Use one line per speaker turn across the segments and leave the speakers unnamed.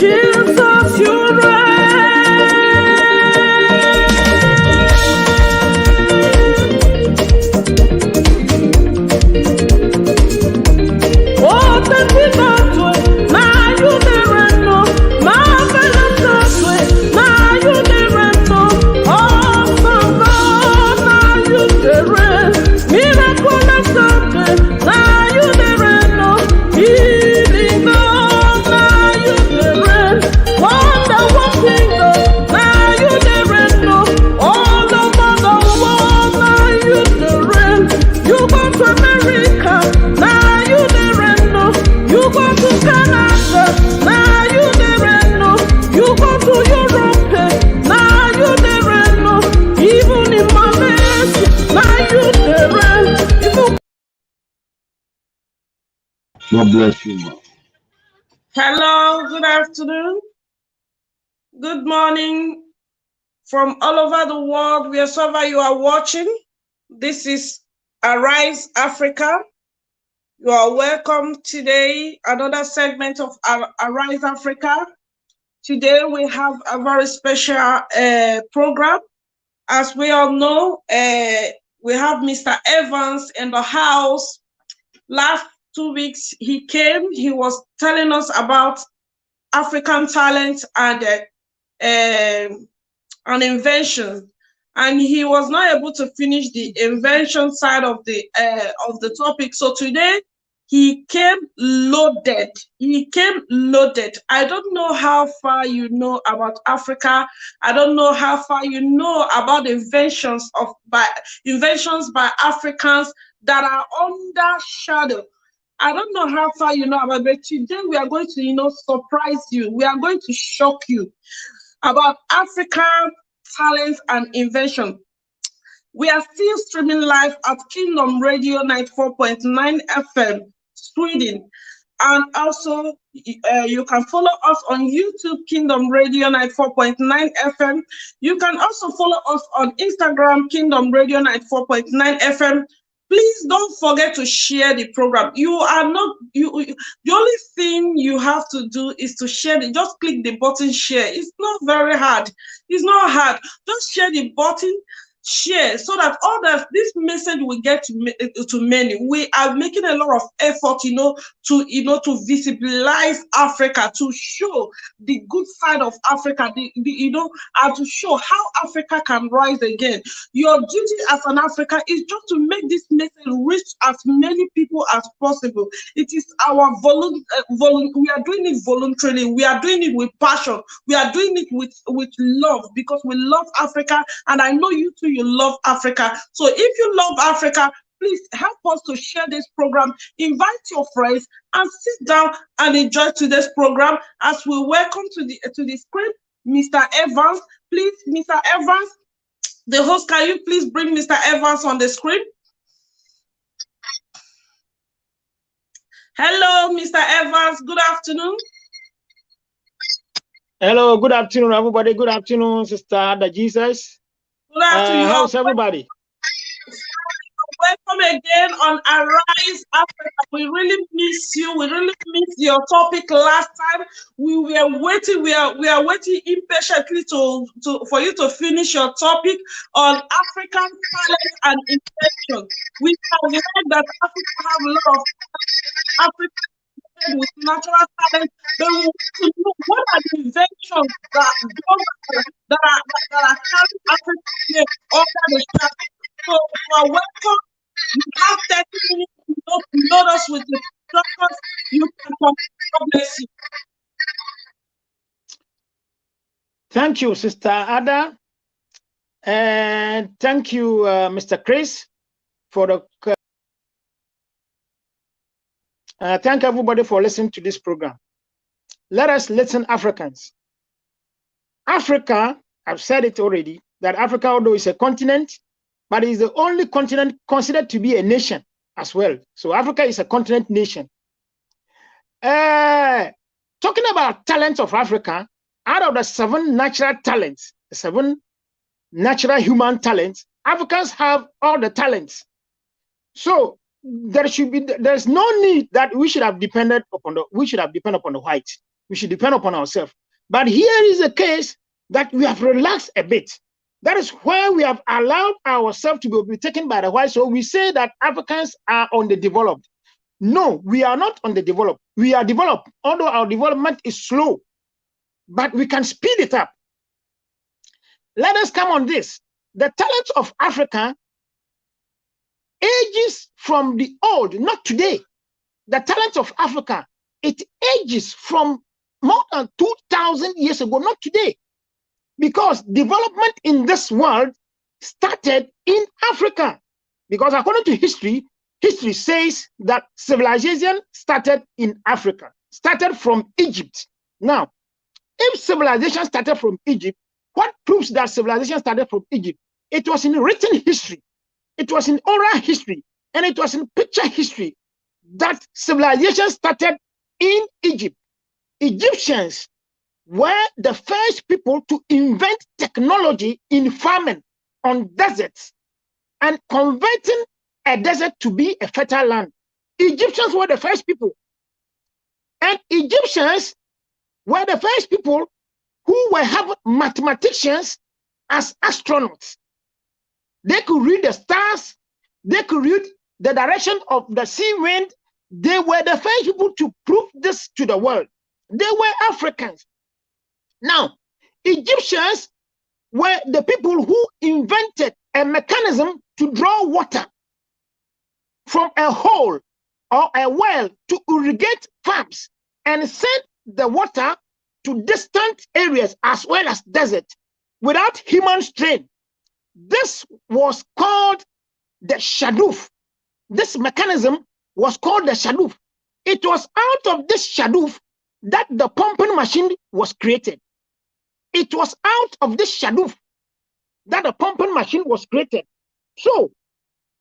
Jesus, you
God bless you.
Hello, good afternoon, good morning from all over the world, wherever you are watching. This is Arise Africa. You are welcome today, another segment of Arise Africa. Today we have a very special program. As we all know, we have Mr. Evans in the house. Last 2 weeks, he came, he was telling us about African talent and an invention, and he was not able to finish the invention side of the topic. So today, he came loaded. He came loaded. I don't know how far you know about Africa. I don't know how far you know about inventions by Africans that are under shadow. I don't know how far you know about it, but today we are going to, surprise you. We are going to shock you about African talent and invention. We are still streaming live at Kingdom Radio 94.9 FM, Sweden. And also, you can follow us on YouTube, Kingdom Radio 94.9 FM. You can also follow us on Instagram, Kingdom Radio 94.9 FM. Please don't forget to share the program. The only thing you have to do is to share it. Just click the button share. It's not very hard. It's not hard. Just share the button, share, so that this message will get to many. We are making a lot of effort, to visibilize Africa, to show the good side of Africa, and to show how Africa can rise again. Your duty as an African is just to make this message reach as many people as possible. It is our we are doing it voluntarily. We are doing it with passion. We are doing it with love, because we love Africa, and I know you too. You love Africa. So if you love Africa, please help us to share this program. Invite your friends and sit down and enjoy today's program as we welcome to the screen Mr. Evans. Please, Mr. Evans, the host, can you please bring Mr. Evans on the screen? Hello, Mr. Evans. Good afternoon.
Hello, good afternoon, everybody. Good afternoon, Sister Ada Jesus.
Good afternoon.
How's everybody?
Welcome again on Arise Africa. We really miss you. We really miss your topic last time. We were waiting. We are waiting impatiently for you to finish your topic on African talent and invention. We have heard that Africa have a lot of African with natural talent. But we want to know, what are the inventions that are carrying Africa over the shop? So you are welcome. You have 30 minutes to load us with the instructions. You can come. God bless you.
Thank you, Sister Ada. And thank you, Mr. Chris, for the thank everybody for listening to this program. Let us listen, Africans. Africa, I've said it already, that Africa, although it's a continent, but it is the only continent considered to be a nation as well. So Africa is a continent nation. Talking about talents of Africa, out of the 7 natural talents, the 7 natural human talents, Africans have all the talents. So there's no need that we should have depended upon the white. We should depend upon ourselves. But here is a case that we have relaxed a bit. That is where we have allowed ourselves to be taken by the white. So we say that Africans are underdeveloped. No, we are not underdeveloped. We are developed, although our development is slow, but we can speed it up. Let us come on this. The talents of Africa ages from the old, not today. The talents of Africa, it ages from more than 2,000 years ago, not today. Because development in this world started in Africa. Because according to history, history says that civilization started in Africa, started from Egypt. Now, if civilization started from Egypt, what proves that civilization started from Egypt? It was in written history, it was in oral history, and it was in picture history that civilization started in Egypt. Egyptians were the first people to invent technology in farming on deserts and converting a desert to be a fertile land. Egyptians were the first people. And Egyptians were the first people who were having mathematicians as astronauts. They could read the stars, they could read the direction of the sea wind. They were the first people to prove this to the world. They were Africans. Now, Egyptians were the people who invented a mechanism to draw water from a hole or a well to irrigate farms and send the water to distant areas as well as desert without human strain. This was called the shadoof. This mechanism was called the shadoof. It was out of this shadoof that the pumping machine was created. It was out of this shadoof that the pumping machine was created. So,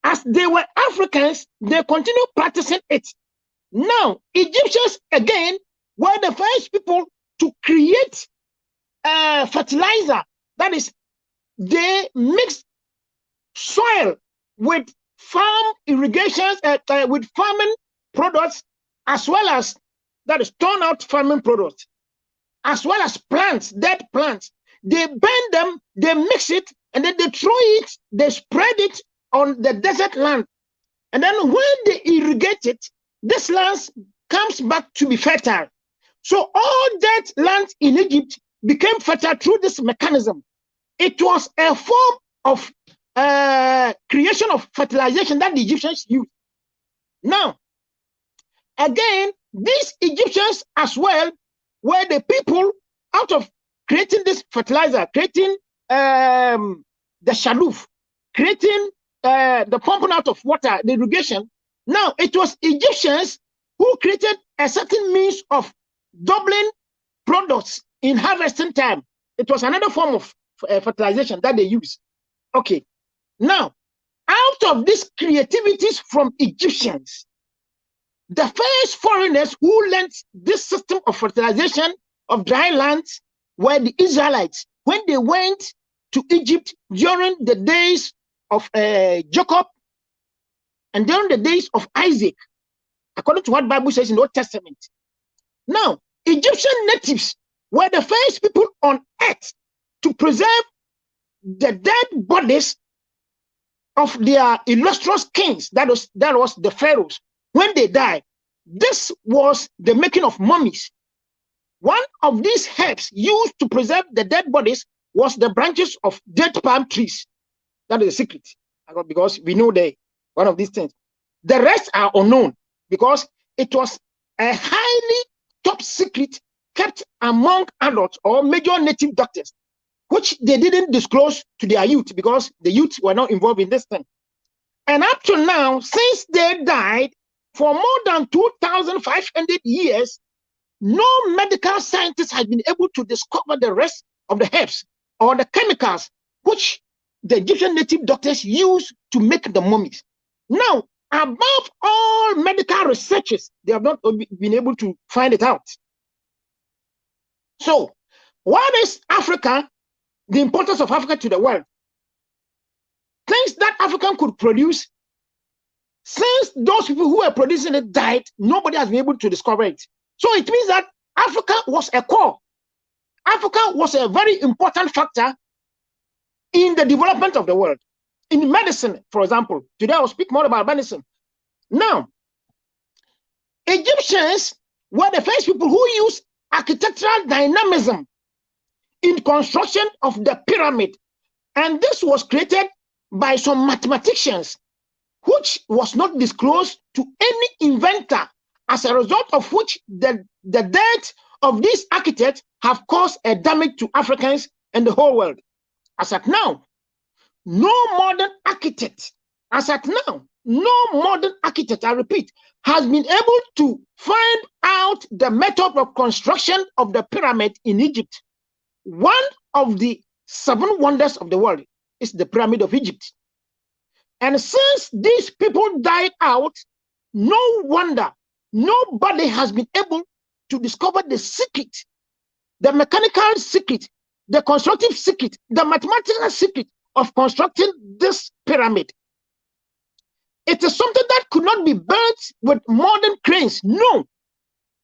as they were Africans, they continued practicing it. Now, Egyptians, again, were the first people to create fertilizer. That is, they mixed soil with farm irrigations, with farming products, as well as, that is, torn out farming products, as well as plants, dead plants. They burn them, they mix it, and then they throw it, they spread it on the desert land. And then when they irrigate it, this land comes back to be fertile. So all that land in Egypt became fertile through this mechanism. It was a form of creation of fertilization that the Egyptians used. Now, again, these Egyptians as well were the people, out of creating this fertilizer, creating the shadoof, creating the pumping out of water, the irrigation. Now, it was Egyptians who created a certain means of doubling products in harvesting time. It was another form of fertilization that they use. Okay. Now, out of these creativities from Egyptians, the first foreigners who learned this system of fertilization of dry lands were the Israelites. When they went to Egypt during the days of Jacob and during the days of Isaac, according to what the Bible says in the Old Testament. Now, Egyptian natives were the first people on earth to preserve the dead bodies of their illustrious kings, that was the pharaohs, when they died. This was the making of mummies. One of these herbs used to preserve the dead bodies was the branches of dead palm trees. That is a secret, because we know one of these things. The rest are unknown, because it was a highly top secret kept among adults or major native doctors, which they didn't disclose to their youth, because the youth were not involved in this thing. And up to now, since they died, for more than 2,500 years, no medical scientist has been able to discover the rest of the herbs or the chemicals which the Egyptian native doctors used to make the mummies. Now, above all medical researches, they have not been able to find it out. So, what is Africa? The importance of Africa to the world? Things that African could produce, since those people who were producing it died, nobody has been able to discover it. So it means that Africa was a core. Africa was a very important factor in the development of the world. In medicine, for example, today I'll speak more about medicine. Now, Egyptians were the first people who used architectural dynamism in construction of the pyramid. And this was created by some mathematicians, which was not disclosed to any inventor, as a result of which the death of these architects have caused a damage to Africans and the whole world. As at now, no modern architect, as at now, no modern architect, I repeat, has been able to find out the method of construction of the pyramid in Egypt. One of the 7 wonders of the world is the Pyramid of Egypt. And since these people died out, no wonder nobody has been able to discover the secret, the mechanical secret, the constructive secret, the mathematical secret of constructing this pyramid. It is something that could not be built with modern cranes. No,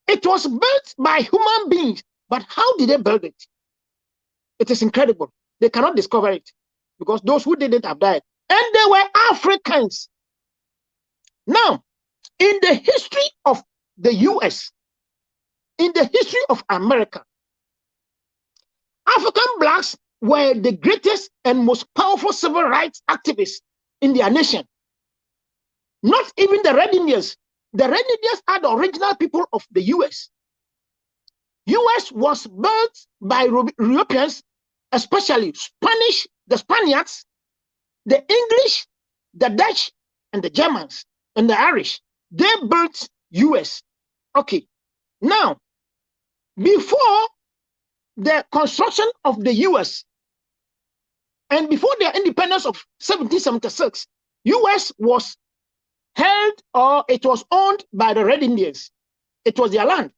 it was built by human beings. But how did they build it? It is incredible. They cannot discover it because those who did it have died. And they were Africans. Now, in the history of the US, in the history of America, African blacks were the greatest and most powerful civil rights activists in their nation. Not even the Red Indians. The Red Indians are the original people of the US. US was built by Europeans, especially the Spaniards, the English, the Dutch, and the Germans, and the Irish. They built US. Okay. Now, before the construction of the US and before their independence of 1776, US was held, or it was owned by the Red Indians. It was their land.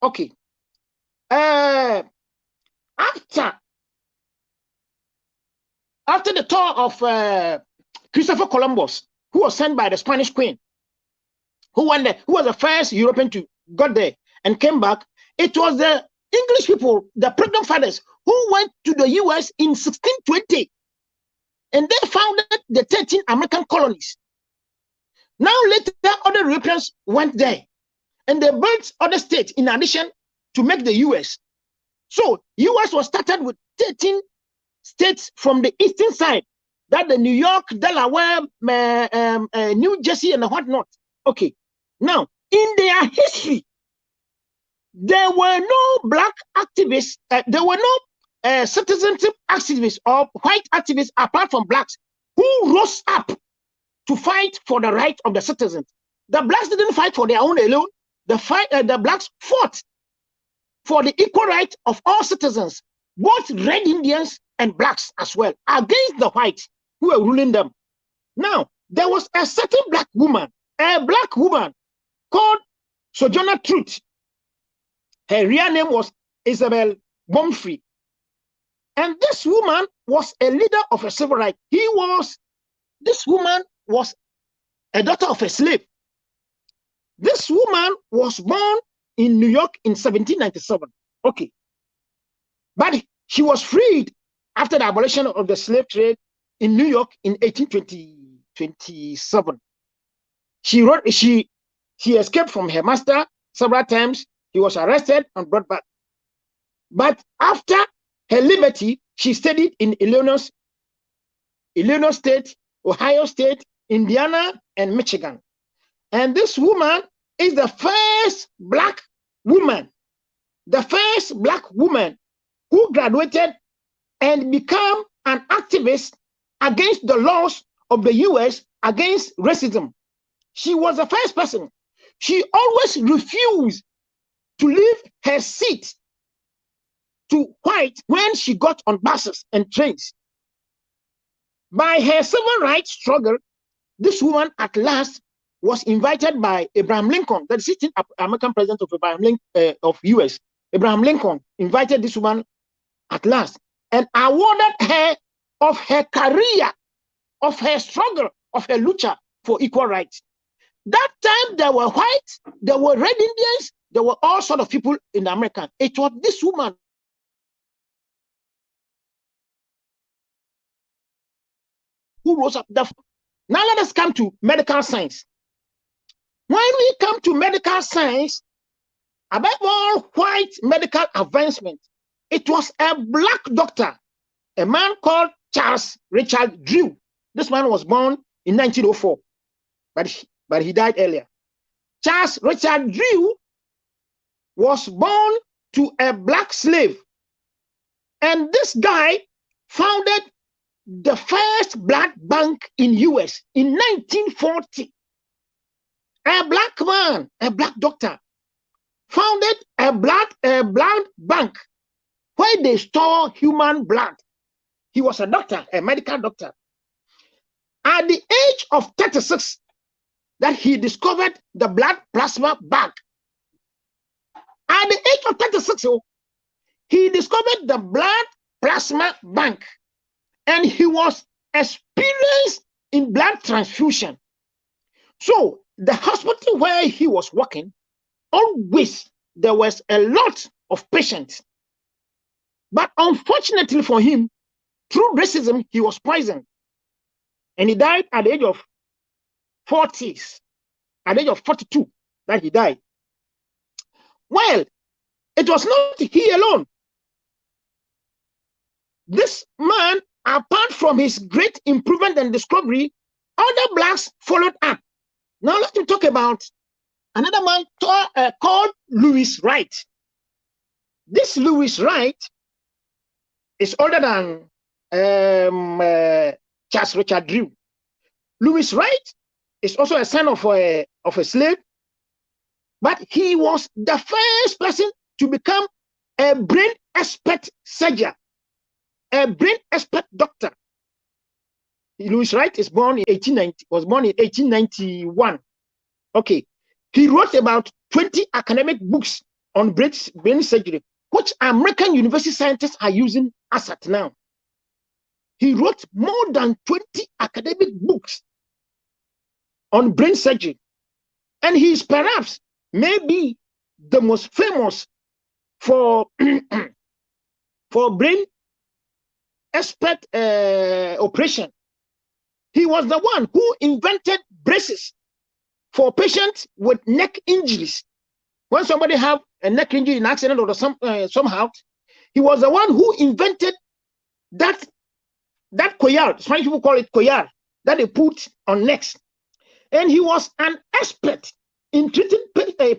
Okay. After the tour of Christopher Columbus, who was sent by the Spanish Queen, who was the first European to got there and came back, it was the English people, the Pilgrim Fathers, who went to the US in 1620, and they founded the 13 American colonies. Now later, other Europeans went there, and they built other states in addition to make the US. So US was started with 13 states from the eastern side, that the New York, Delaware, New Jersey, and whatnot. Okay. Now, in their history, there were no black activists, there were no citizenship activists or white activists apart from blacks who rose up to fight for the right of the citizens. The blacks didn't fight for their own alone. The blacks fought for the equal right of all citizens, both Red Indians and blacks as well, against the whites who were ruling them. Now, there was a certain black woman called Sojourner Truth. Her real name was Isabel Bomfrey. And this woman was a leader of a civil rights. This woman was a daughter of a slave. This woman was born in New York in 1797. Okay. But she was freed after the abolition of the slave trade in New York in 1827. She escaped from her master several times. He was arrested and brought back. But after her liberty, she studied in Illinois State, Ohio State, Indiana, and Michigan. And this woman is the first black woman who graduated and became an activist against the laws of the US against racism. She was the first person. She always refused to leave her seat to white when she got on buses and trains. By her civil rights struggle, this woman at last was invited by Abraham Lincoln, the sitting American president of US. Abraham Lincoln invited this woman at last and awarded her of her career, of her struggle, of her lucha for equal rights. That time there were whites, there were Red Indians, There were all sort of people in America. It was this woman who rose up. Now let us come to medical science. When we come to medical science, above all white medical advancement, it was a black doctor, a man called Charles Richard Drew. This man was born in 1904, but he died earlier. Charles Richard Drew was born to a black slave. And this guy founded the first blood bank in US in 1940. A black man, a black doctor, founded a blood bank where they store human blood. He was a doctor, a medical doctor. At the age of 36, that he discovered the blood plasma bank. At the age of 36, he discovered the blood plasma bank, and he was experienced in blood transfusion. So the hospital where he was working, always there was a lot of patients. But unfortunately for him, through racism, he was poisoned. And he died at the age of 40s, at the age of 42, that he died. Well, it was not he alone. This man, apart from his great improvement and discovery, other blacks followed up. Now let me talk about another man called Louis Wright. This Louis Wright is older than Charles Richard Drew. Louis Wright is also a son of a slave, but he was the first person to become a brain expert surgeon, a brain expert doctor. Louis Wright is born in 1891. Okay, he wrote about 20 academic books on brain surgery, which American university scientists are using as at now. He wrote more than 20 academic books on brain surgery, and he is perhaps maybe the most famous for for brain expert operation. He was the one who invented braces for patients with neck injuries. When somebody have a neck injury in accident or somehow, he was the one who invented that coil. Some people call it coil that they put on necks. And he was an expert in treating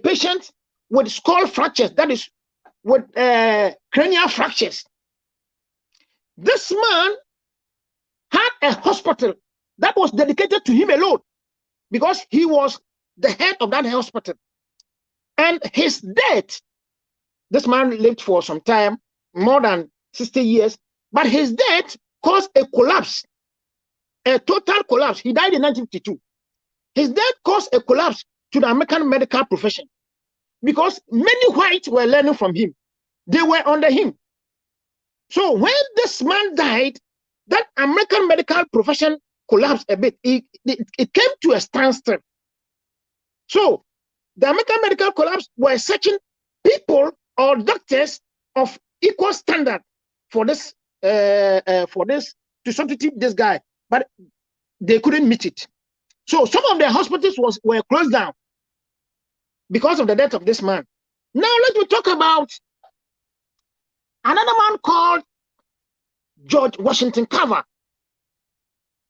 patients with skull fractures, that is, with cranial fractures. This man had a hospital that was dedicated to him alone because he was the head of that hospital. And his death, this man lived for some time, more than 60 years, but his death caused a collapse, a total collapse. He died in 1952. His death caused a collapse to the American medical profession because many whites were learning from him. They were under him. So when this man died, that American medical profession collapsed a bit. It came to a standstill. So the American medical collapse were searching people or doctors of equal standard for this to substitute this guy, but they couldn't meet it. So some of the hospitals were closed down because of the death of this man. Now let me talk about another man called George Washington Carver.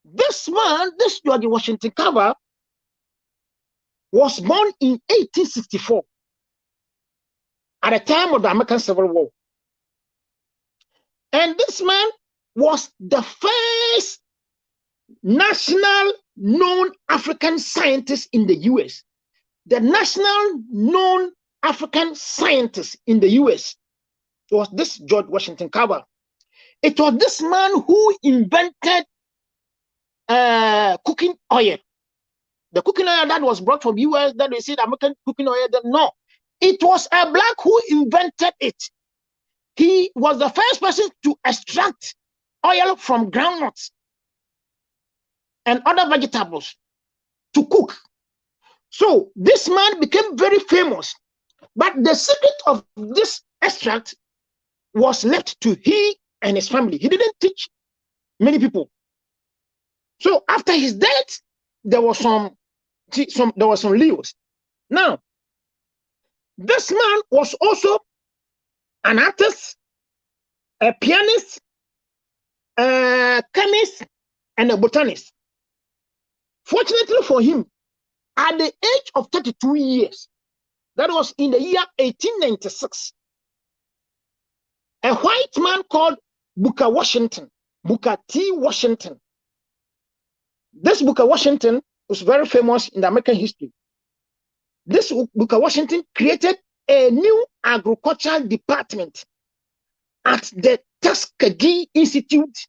This man, this George Washington Carver, was born in 1864 at the time of the American Civil War. And this man was the first national known African scientist in the US. The national known African scientist in the US was this George Washington Carver. It was this man who invented cooking oil. The cooking oil that was brought from US, that they said American cooking oil. No, it was a black who invented it. He was the first person to extract oil from groundnuts and other vegetables to cook. So this man became very famous But the secret of this extract was left to he and his family. He didn't teach many people. So after his death, there was some leaves. Now, this man was also an artist, a pianist, a chemist, and a botanist. Fortunately for him, at the age of 32 years, that was in the year 1896, a white man called Booker T. Washington. This Booker Washington was very famous in the American history. This Booker Washington created a new agricultural department at the Tuskegee Institute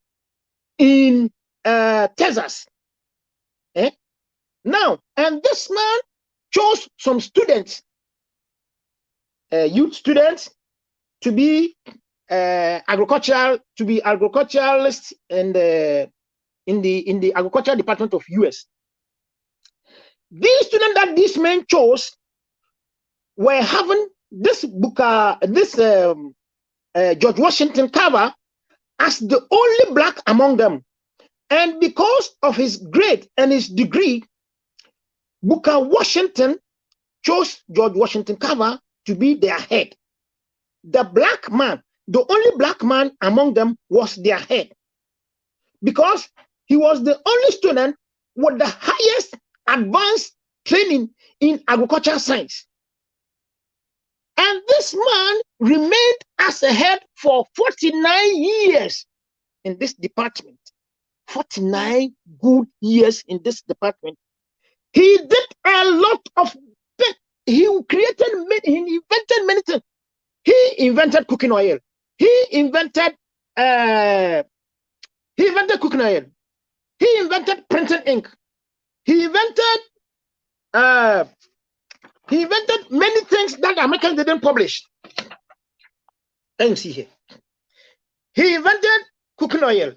in Texas. Now, and this man chose some students, youth students, to be agriculturalists and in the agricultural department of US. These students that this man chose were having this George Washington Carver as the only black among them. And because of his grade and his degree, Booker Washington chose George Washington Carver to be their head. The black man, the only black man among them, was their head, because he was the only student with the highest advanced training in agricultural science. And this man remained as a head for 49 years in this department. 49 good years in this department. He did a lot of things. He invented many things. He invented cooking oil. He invented cooking oil. He invented printing ink. He invented many things that Americans didn't publish. Let me see here. He invented cooking oil,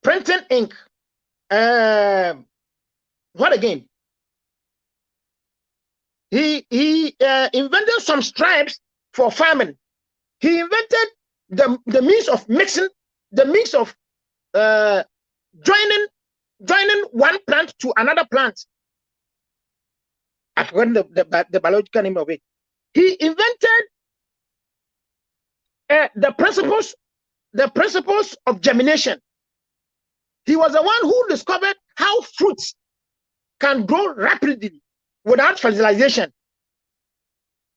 printing ink. What again? He invented some stripes for farming. He invented the means of mixing, the means of joining one plant to another plant. I've forgotten the biological name of it. He invented the principles of germination. He was the one who discovered how fruits can grow rapidly without fertilization.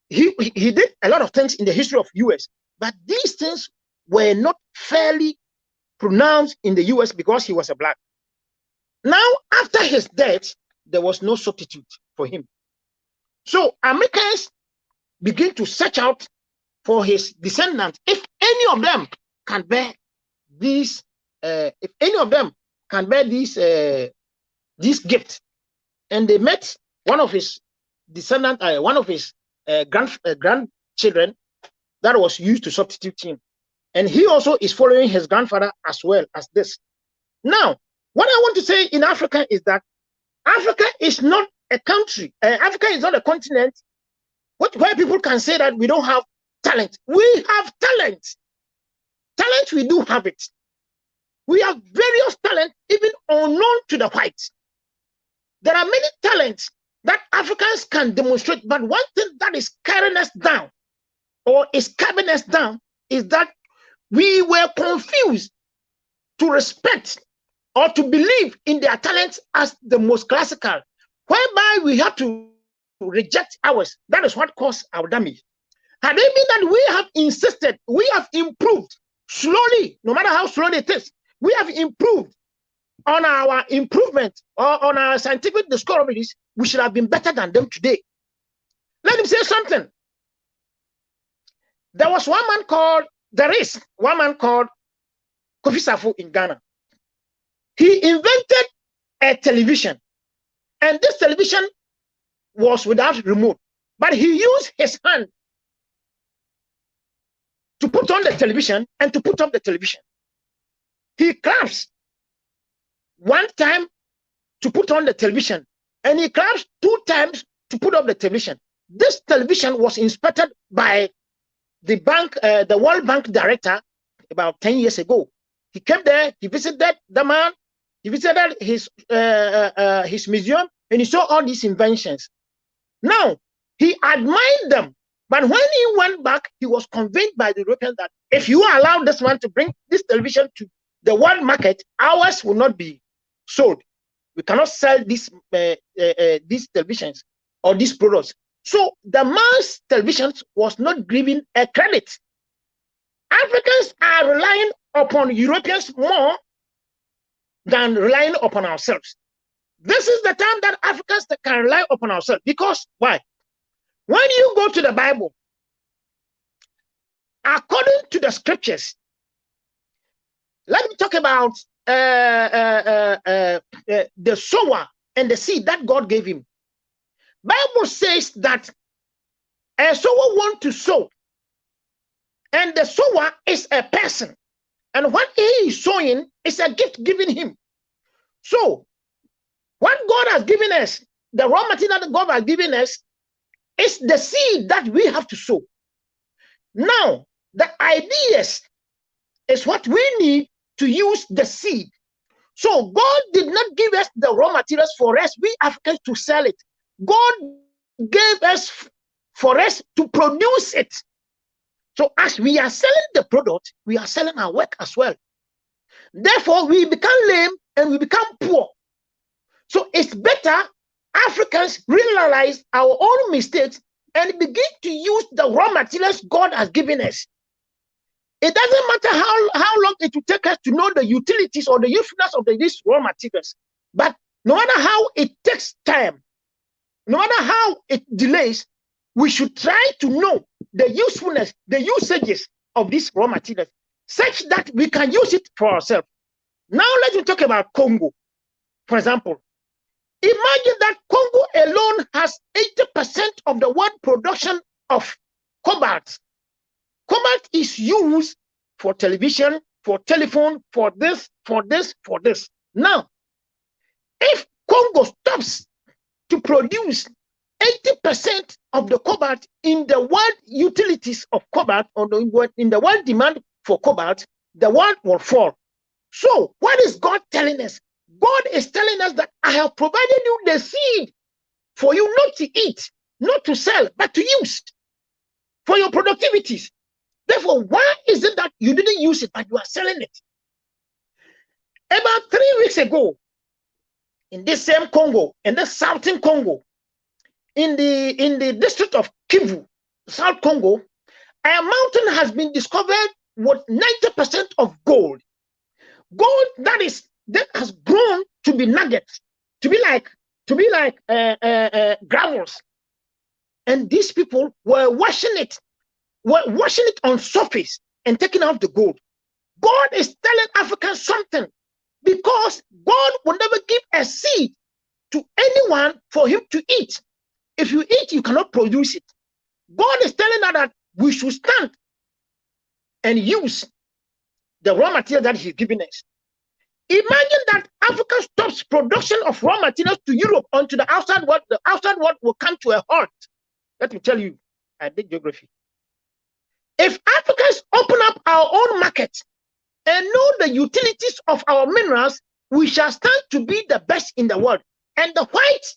He did a lot of things in the history of US, but these things were not fairly pronounced in the US because he was a black. Now, after his death, there was no substitute for him. So Americans begin to search out for his descendants, if any of them can bear these, these gifts. And they met one of his descendants, one of his grandchildren that was used to substitute him. And he also is following his grandfather as well as this. Now, what I want to say in Africa is that Africa is not a country. Africa is not a continent where people can say that we don't have talent. We have talent. Talent, we do have it. We have various talents, even unknown to the whites. There are many talents that Africans can demonstrate, but one thing that is carrying us down, or is carrying us down, is that we were confused to respect or to believe in their talents as the most classical, whereby we have to reject ours. That is what caused our damage. Had it been that we have insisted, we have improved slowly, no matter how slowly it is, we have improved on our improvement or on our scientific discoveries, we should have been better than them today. Let me say something. There was one man called Kofi Safo in Ghana. He invented a television, and this television was without remote, but he used his hand to put on the television and to put up the television. He claps one time to put on the television, and he claps 2 times to put up the television. this television was inspected by the bank, the World Bank director, about 10 years ago. He came there, he visited the man, he visited his museum, and he saw all these inventions. Now, he admired them, but when he went back, he was convinced by the Europeans that if you allow this one to bring this television to the world market, ours will not be sold. We cannot sell these televisions or these products. So the man's televisions was not given a credit. Africans are relying upon Europeans more than relying upon ourselves. This is the time that Africans can rely upon ourselves. Because why? When you go to the Bible, according to the scriptures, let me talk about the sower and the seed that God gave him. Bible says that a sower wants to sow, and the sower is a person, and what he is sowing is a gift given him. So what God has given us, the raw material that God has given us, is the seed that we have to sow. Now, the ideas is what we need to use the seed. So God did not give us the raw materials for us, we Africans, to sell it. God gave us for us to produce it. So as we are selling the product, we are selling our work as well. Therefore, we become lame and we become poor. So it's better Africans realize our own mistakes and begin to use the raw materials God has given us. It doesn't matter how long it will take us to know the utilities or the usefulness of these raw materials. But no matter how it takes time, no matter how it delays, we should try to know the usefulness, the usages of these raw materials, such that we can use it for ourselves. Now let me talk about Congo, for example. Imagine that Congo alone has 80% of the world production of cobalt. Cobalt is used for television, for telephone, for this, for this, for this. Now, if Congo stops to produce 80% of the cobalt in the world utilities of cobalt, or in the world demand for cobalt, the world will fall. So what is God telling us? God is telling us that I have provided you the seed for you not to eat, not to sell, but to use for your productivities. Therefore, why is it that you didn't use it, but you are selling it? About 3 weeks ago, in this same Congo, in the southern Congo, in the district of Kivu, South Congo, a mountain has been discovered with 90% of gold. Gold that has grown to be nuggets, to be like gravels. And these people were washing it on surface and taking out the gold. God is telling Africans something, because God will never give a seed to anyone for him to eat. If you eat, you cannot produce it. God is telling us that we should stand and use the raw material that he's given us. Imagine that Africa stops production of raw materials to Europe onto the outside world. The outside world will come to a halt. Let me tell you, I did geography. If Africans open up our own market and know the utilities of our minerals, we shall stand to be the best in the world. And the whites,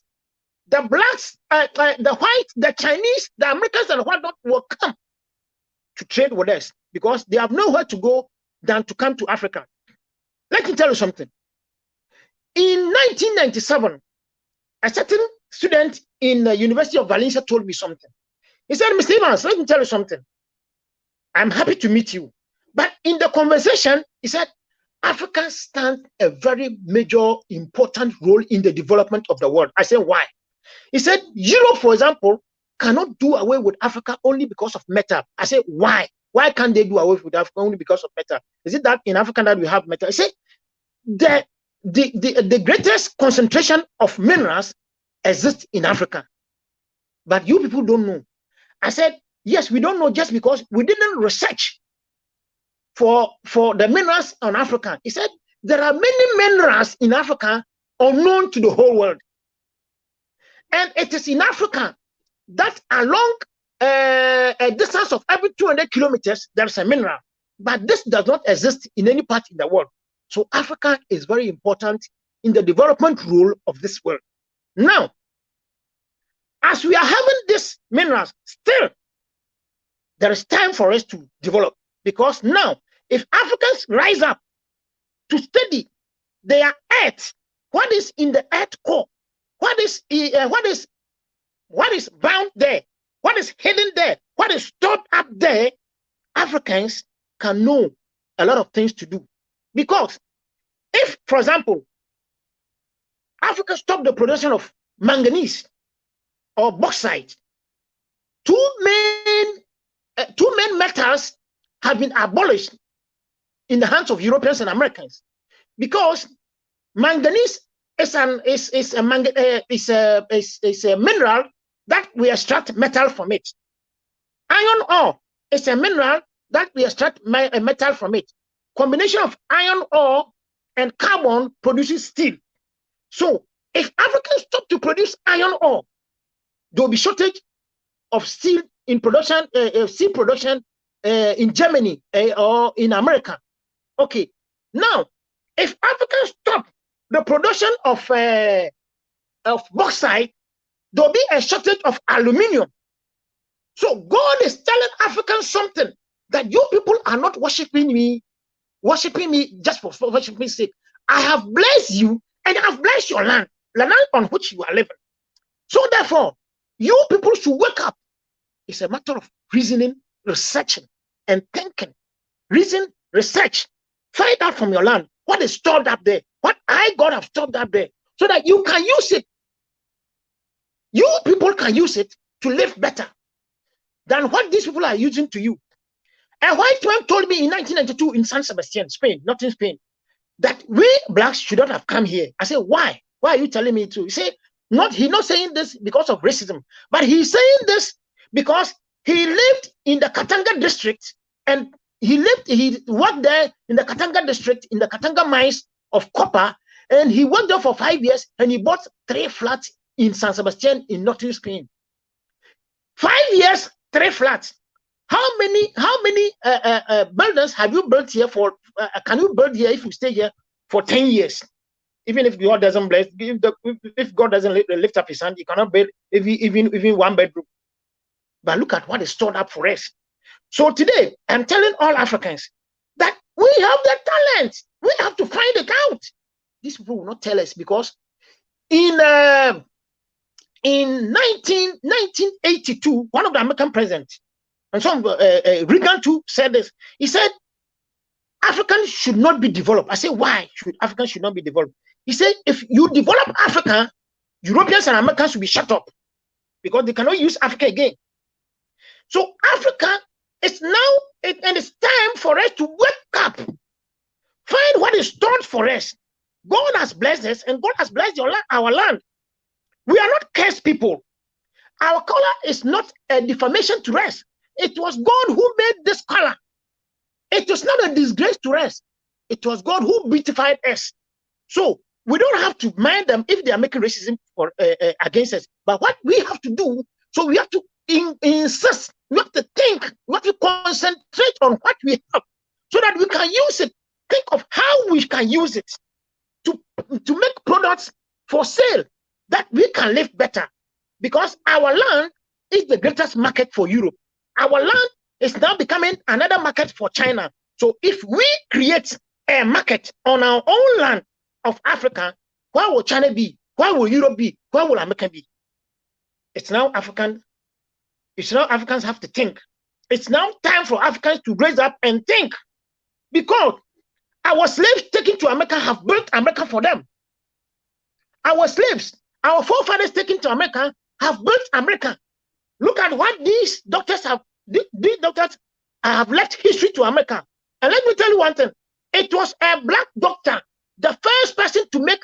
the blacks, the Chinese, the Americans, and whatnot will come to trade with us, because they have nowhere to go than to come to Africa. Let me tell you something. In 1997, a certain student in the University of Valencia told me something. He said, Mr. Evans, let me tell you something. I'm happy to meet you. But in the conversation, he said, Africa stands a very major, important role in the development of the world. I said, why? He said, Europe, for example, cannot do away with Africa only because of metal. I said, why? Why can't they do away with Africa only because of metal? Is it that in Africa that we have metal? I said, the greatest concentration of minerals exists in Africa. But you people don't know. I said, yes, we don't know just because we didn't research for the minerals on Africa. He said, there are many minerals in Africa unknown to the whole world. And it is in Africa that along a distance of every 200 kilometers, there's a mineral. But this does not exist in any part in the world. So Africa is very important in the development role of this world. Now, as we are having these minerals, still, there is time for us to develop. Because now, if Africans rise up to study their earth, what is in the earth core, what is bound there, what is hidden there, what is stored up there, Africans can know a lot of things to do. Because if, for example, Africa stopped the production of manganese or bauxite, two main metals have been abolished in the hands of Europeans and Americans, because manganese is a mineral that we extract metal from it. Iron ore is a mineral that we extract metal from it. Combination of iron ore and carbon produces steel. So if Africans stop to produce iron ore, there will be shortage of steel in production, steel production in Germany or in America. Okay, now if Africans stop the production of bauxite, there will be a shortage of aluminium. So God is telling Africans something, that you people are not worshiping me just for worshiping's sake. I have blessed you and I have blessed your land, the land on which you are living. So therefore, you people should wake up. It's a matter of reasoning, researching, and thinking. Reason, research, find out from your land what is stored up there, what God have stored up there, so that you can use it. You people can use it to live better than what these people are using to you. A white man told me in 1992 in San Sebastian, Spain, not in Spain, that we blacks should not have come here. I said, why? Why are you telling me to? He said, he's not saying this because of racism, but he's saying this because he lived in the Katanga district, and he worked there in the Katanga district, in the Katanga mines of copper, and he worked there for 5 years, and he bought 3 flats in San Sebastian in northern Spain. 5 years, 3 flats. How many buildings have you built here for? Can you build here if you stay here for 10 years? Even if God doesn't bless, if God doesn't lift up his hand, you cannot build even 1 bedroom. But look at what is stored up for us. So today, I'm telling all Africans that we have the talent. We have to find it out. These people will not tell us, because in 1982, one of the American presidents, and some Reagan too, said this. He said, Africans should not be developed. I said, why should Africans should not be developed? He said, if you develop Africa, Europeans and Americans should be shut up, because they cannot use Africa again. So Africa is now, and it's time for us to wake up, find what is stored for us. God has blessed us, and God has blessed our land. We are not cursed people. Our color is not a defamation to us. It was God who made this color. It was not a disgrace to us. It was God who beautified us. So we don't have to mind them if they are making racism against us. But what we have to do, so we have to insist, we have to think, we have to concentrate on what we have, so that we can use it. Think of how we can use it to make products for sale, that we can live better. Because our land is the greatest market for Europe. Our land is now becoming another market for China. So if we create a market on our own land of Africa, where will China be? Where will Europe be? Where will America be? It's now Africans have to think. It's now time for Africans to raise up and think. Because our slaves taken to America have built America for them. Our slaves, our forefathers taken to America have built America. Look at what these doctors have. These doctors have left history to America. And let me tell you one thing. It was a black doctor, the first person to make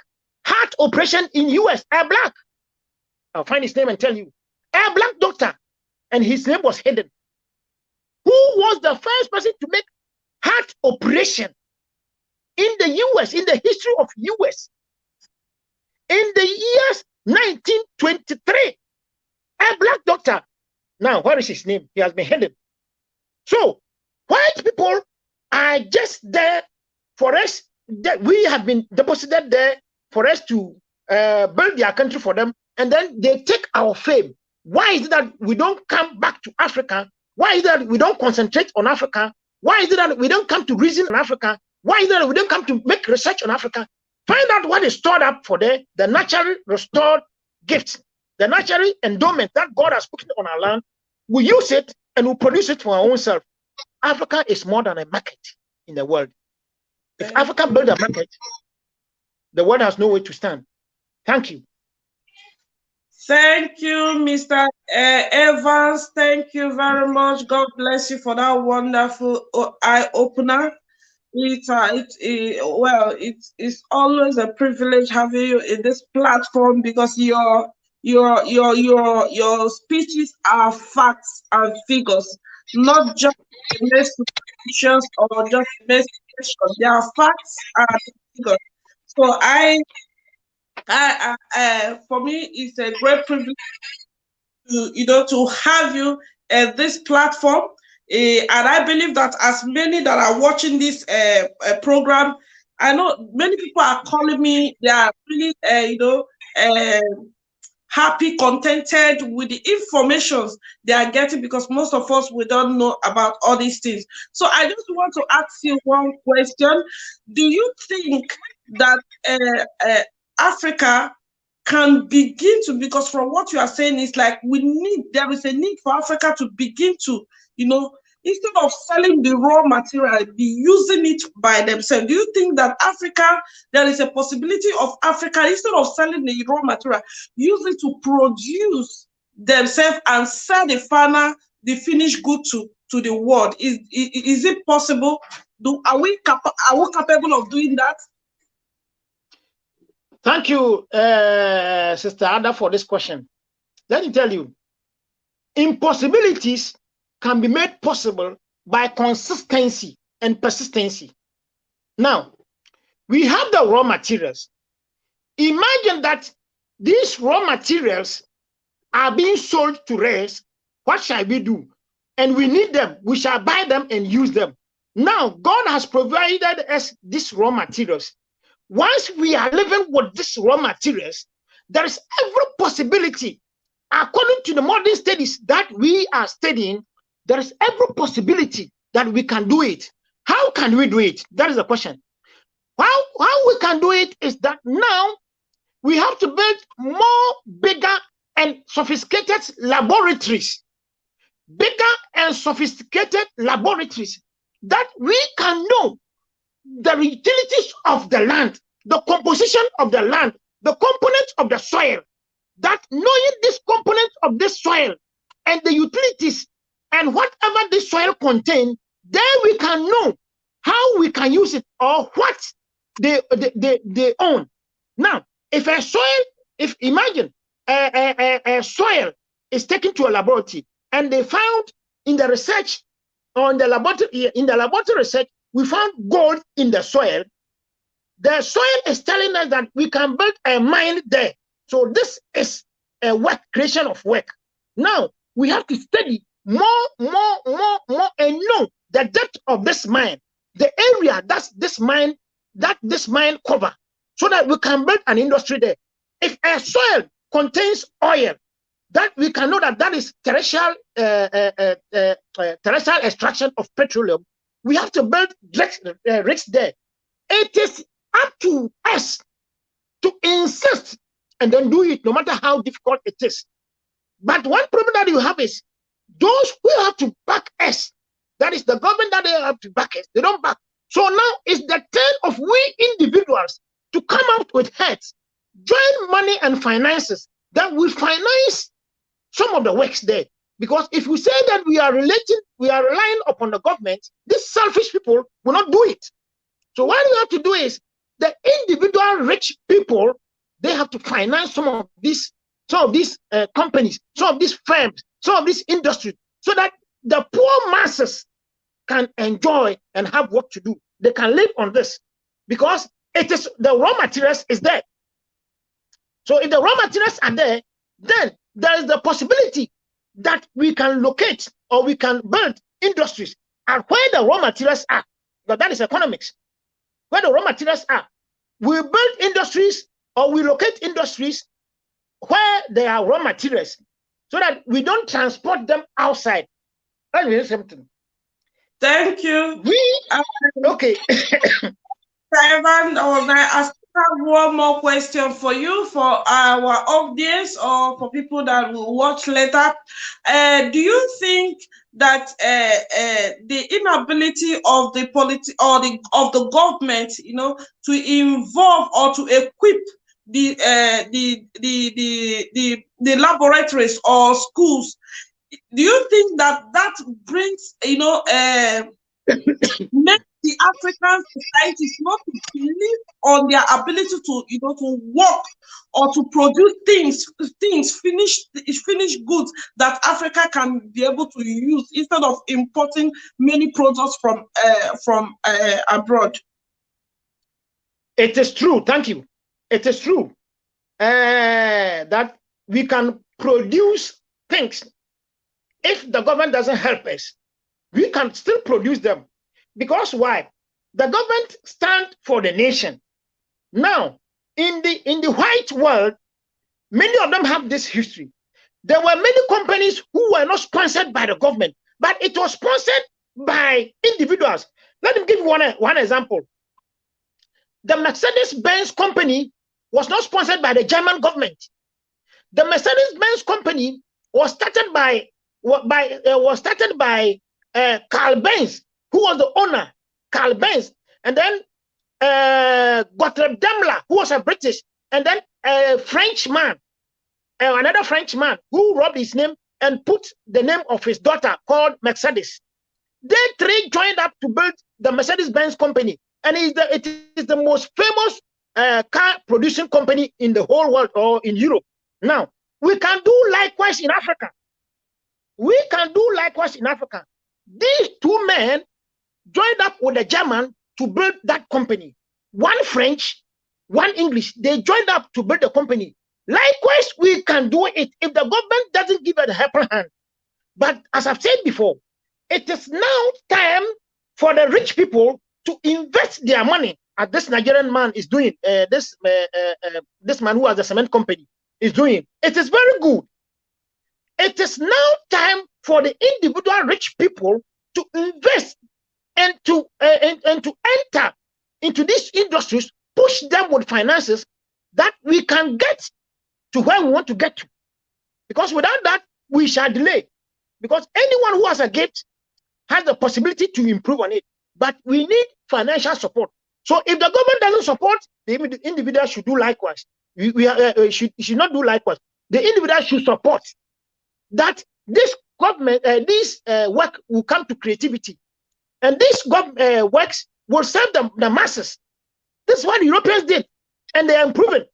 heart operation in US, a black. I'll find his name and tell you. A black doctor. And his name was hidden. Who was the first person to make heart operation in the US, in the history of US? In the years 1923. A black doctor. Now, what is his name? He has been hidden. So, white people are just there for us. That we have been deposited there for us to build their country for them, and then they take our fame. Why is it that we don't come back to Africa? Why is it that we don't concentrate on Africa? Why is it that we don't come to reason on Africa? Why is it that we don't come to make research on Africa? Find out what is stored up for there, the naturally restored gifts, the natural endowment that God has put on our land. We use it and we produce it for our own self. Africa is more than a market in the world. If Africa build a market, the world has no way to stand. Thank you.
Thank you, Mr. Evans. Thank you very much. God bless you for that wonderful eye opener. It's always a privilege having you in this platform because your speeches are facts and figures, not just investigations or just investigations. They are facts and figures. So for me, it's a great privilege to have you at this platform. And I believe that as many that are watching this program, I know many people are calling me. They are really, happy, contented with the informations they are getting, because most of us, we don't know about all these things. So I just want to ask you one question. Do you think that Africa can begin to, because from what you are saying, it's like there is a need for Africa to begin to, instead of selling the raw material, be using it by themselves. Do you think that there is a possibility of Africa, instead of selling the raw material, use it to produce themselves and sell the finished good to the world? Is it possible? Are we capable of doing that?
Thank you, Sister Ada, for this question. Let me tell you, impossibilities can be made possible by consistency and persistency. Now, we have the raw materials. Imagine that these raw materials are being sold to us. What shall we do? And we need them. We shall buy them and use them. Now, God has provided us these raw materials. Once we are living with these raw materials, there is every possibility, according to the modern studies that we are studying, there is every possibility that we can do it. How can we do it? That is the question. How we can do it is that now we have to build more bigger and sophisticated laboratories. Bigger and sophisticated laboratories that we can know the utilities of the land, the composition of the land, the components of the soil. That knowing this components of this soil and the utilities and whatever this soil contains, then we can know how we can use it or what they own. Now, if imagine a soil is taken to a laboratory and they found in the research on the laboratory research, we found gold in the soil. The soil is telling us that we can build a mine there. So this is a creation of work. Now we have to study more, and know the depth of this mine, the area that this mine cover, so that we can build an industry there. If a soil contains oil, that we can know that is terrestrial extraction of petroleum. We have to build rigs there. It is up to us to insist and then do it, no matter how difficult it is. But one problem that you have is those who have to back us, that is the government that they have to back us, they don't back. So now it's the turn of we individuals to come out with heads, join money and finances that will finance some of the works there. Because if we say that we are relying upon the government, these selfish people will not do it. So what we have to do is the individual rich people, they have to finance some of these companies, some of these firms, some of these industries, so that the poor masses can enjoy and have work to do. They can live on this because it is the raw materials is there. So if the raw materials are there, then there is the possibility that we can locate or we can build industries and where the raw materials are. But that is economics. Where the raw materials are, we build industries or we locate industries where there are raw materials so that we don't transport them outside. Let me hear something.
Thank you.
Okay.
Ivan, I still have one more question for you, for our audience or for people that will watch later. Do you think that the inability of the of the government, to involve or to equip the laboratories or schools, do you think that brings, make the African societies not to believe on their ability to, to work or to produce finished goods that Africa can be able to use instead of importing many products from abroad?
It is true. Thank you. It is true that we can produce things. If the government doesn't help us, we can still produce them. Because why? The government stands for the nation. Now, in the white world, many of them have this history. There were many companies who were not sponsored by the government, but it was sponsored by individuals. Let me give you one example. The Mercedes-Benz company was not sponsored by the German government. The Mercedes-Benz company was started by Carl Benz, who was the owner, Carl Benz, and then Gottlieb Daimler, who was a British, and then a Frenchman, another Frenchman who wrote his name and put the name of his daughter called Mercedes. They three joined up to build the Mercedes-Benz company, and it is the most famous car producing company in the whole world or in Europe. Now, we can do likewise in Africa. We can do likewise in Africa. These two men joined up with the German to build that company. One French, one English. They joined up to build the company. Likewise, we can do it if the government doesn't give it a helping hand. But as I've said before, it is now time for the rich people to invest their money, as this Nigerian man is doing. This man who has a cement company is doing. It is very good. It is now time for the individual rich people to invest and to enter into these industries, push them with finances that we can get to where we want to get to. Because without that, we shall delay. Because anyone who has a gift has the possibility to improve on it. But we need financial support. So if the government doesn't support, the individual should do likewise. We should not do likewise. The individual should support that this government, this work will come to creativity. And these works will serve the masses. This is what the Europeans did. And they are improving.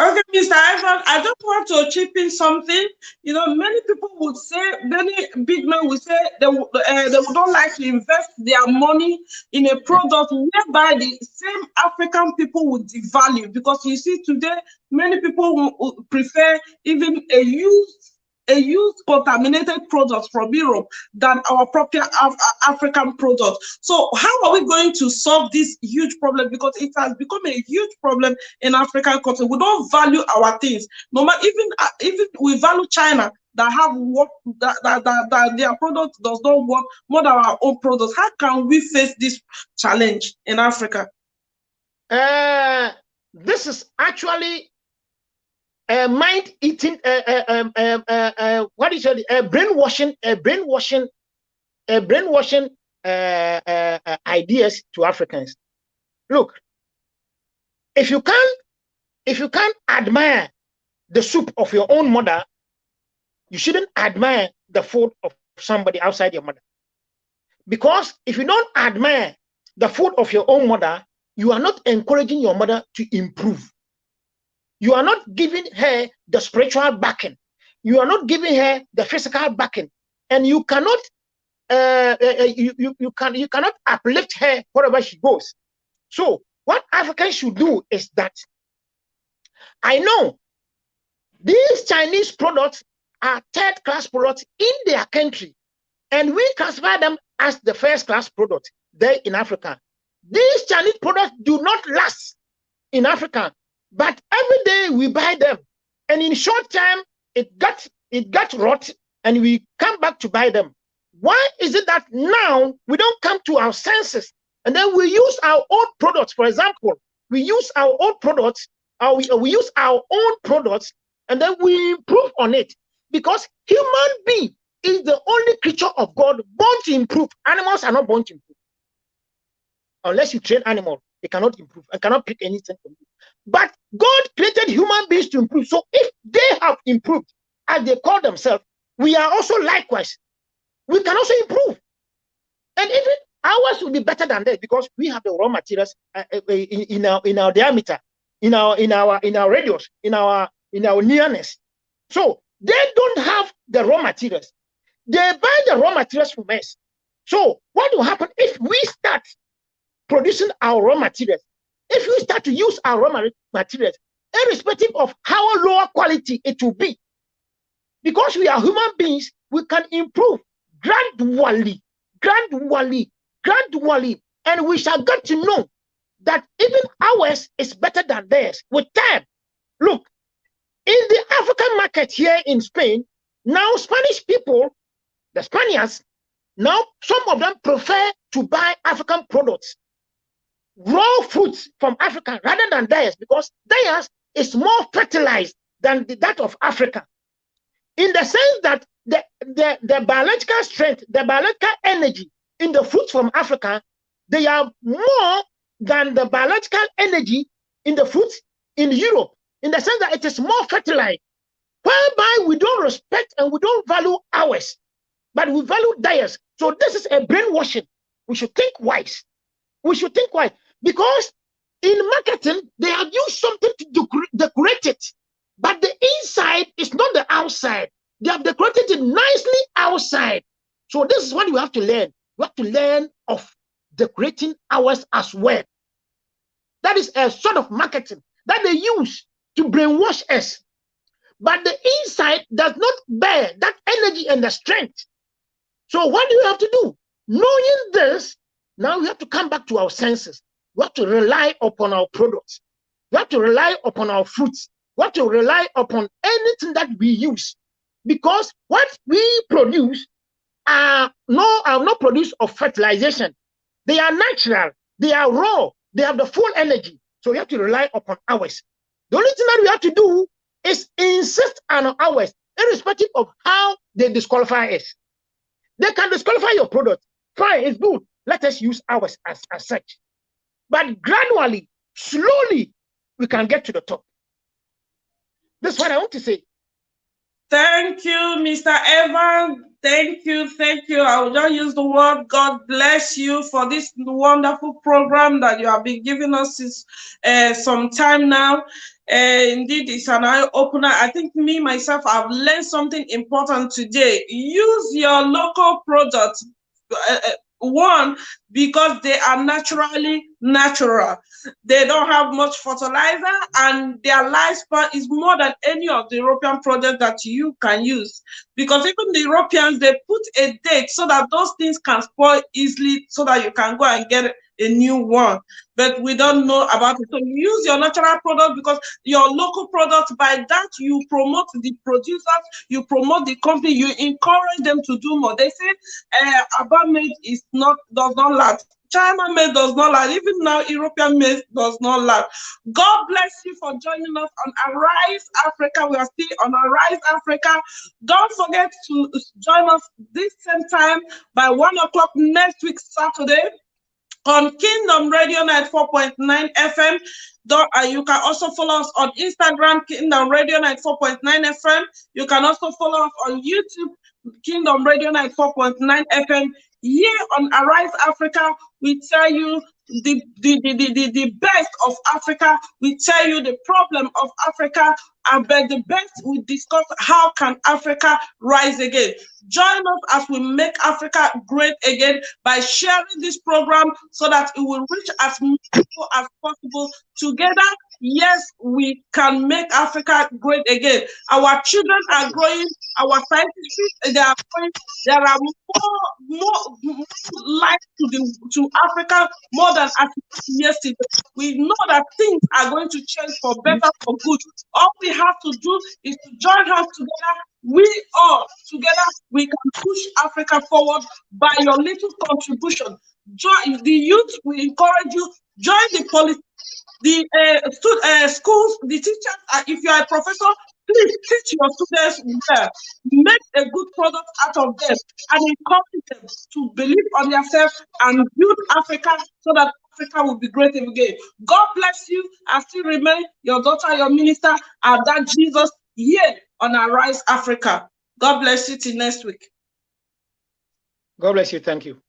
Okay, Mr. Ivan, I just want to chip in something. Many people would say, many big men would say they would not like to invest their money in a product whereby the same African people would devalue. Because you see, today, many people would prefer even a used contaminated products from Europe than our proper African products. So how are we going to solve this huge problem? Because it has become a huge problem in African countries. We don't value our things. No matter, even we value China that have what that their product does not work more than our own products. How can we face this challenge in Africa?
This is actually mind eating, what is it? Brainwashing ideas to Africans. Look, if you can't admire the soup of your own mother, you shouldn't admire the food of somebody outside your mother. Because if you don't admire the food of your own mother, you are not encouraging your mother to improve. You are not giving her the spiritual backing. You are not giving her the physical backing, and you cannot you cannot uplift her wherever she goes. So what Africans should do is that I know These Chinese products are third-class products in their country, and we classify them as the first-class product there in Africa. These Chinese products do not last in Africa, but every day we buy them, and in short time it got rot, and we come back to buy them. Why is it that now we don't come to our senses and then we use our own products? For example, we use our own products, we use our own products, and then we improve on it, because human being is the only creature of God born to improve. Animals are not born to improve. Unless you train animals, they cannot improve and cannot pick anything from you. But God created human beings to improve. So if they have improved, as they call themselves, we are also likewise. We can also improve. And even ours will be better than theirs, because we have the raw materials in our diameter, in our radius, in our nearness. So they don't have the raw materials. They buy the raw materials from us. So what will happen if we start producing our raw materials? If we start to use our raw materials, irrespective of how lower quality it will be, because we are human beings, we can improve gradually, and we shall get to know that even ours is better than theirs with time. Look, in the African market here in Spain, now Spanish people, the Spaniards, now some of them prefer to buy African products, raw fruits from Africa rather than theirs, because theirs is more fertilized than that of Africa, in the sense that the biological strength, the biological energy in the fruits from Africa, they are more than the biological energy in the fruits in Europe, in the sense that it is more fertilized, whereby we don't respect and we don't value ours, but we value theirs. So this is a brainwashing. We should think wise. We should think wise, because in marketing, they have used something to decorate it, but the inside is not the outside. They have decorated it nicely outside. So this is what we have to learn. We have to learn of decorating ours as well. That is a sort of marketing that they use to brainwash us. But the inside does not bear that energy and the strength. So what do you have to do? Knowing this, now we have to come back to our senses. We have to rely upon our products. We have to rely upon our fruits. We have to rely upon anything that we use. Because what we produce are not produced of fertilization. They are natural. They are raw. They have the full energy. So we have to rely upon ours. The only thing that we have to do is insist on ours, irrespective of how they disqualify us. They can disqualify your product. Fine, it's good. Let us use ours as such. But gradually, slowly, we can get to the top. That's what I want to say.
Thank you, Mr. Evan. Thank you. I will just use the word God bless you for this wonderful program that you have been giving us since some time now. Indeed, it's an eye-opener. I think me, myself, I've learned something important today. Use your local products. One, because they are naturally natural. They don't have much fertilizer, and their lifespan is more than any of the European products that you can use. Because even the Europeans, they put a date so that those things can spoil easily, so that you can go and get a new one. But we don't know about it. So use your natural product, because your local products, by that you promote the producers, you promote the company, you encourage them to do more. They say Abba made does not last. China made does not last. Even now, European made does not last. God bless you for joining us on Arise Africa. We are still on Arise Africa. Don't forget to join us this same time by 1 o'clock next week, Saturday, on Kingdom Radio 94.9 FM. You can also follow us on Instagram, Kingdom Radio 94.9 FM. You can also follow us on YouTube, Kingdom Radio 94.9 FM. Here on Arise Africa, we tell you the best of Africa. We tell you the problem of Africa, and by the best, we discuss how can Africa rise again. Join us as we make Africa great again by sharing this program so that it will reach as many people as possible. Together, yes, we can make Africa great again. Our children are growing, our scientists, they are growing. There are more life to Africa more than yesterday. We know that things are going to change for better, for good. All we have to do is to join hands together. We all together, we can push Africa forward by your little contribution. Join the youth. We encourage you. Join the policy. The schools, the teachers, if you are a professor, please teach your students well. Make a good product out of them and encourage them to believe on themselves and build Africa so that Africa will be great again. God bless you. I still remain your daughter, your minister, and that Jesus here on Arise Africa. God bless you till next week.
God bless you. Thank you.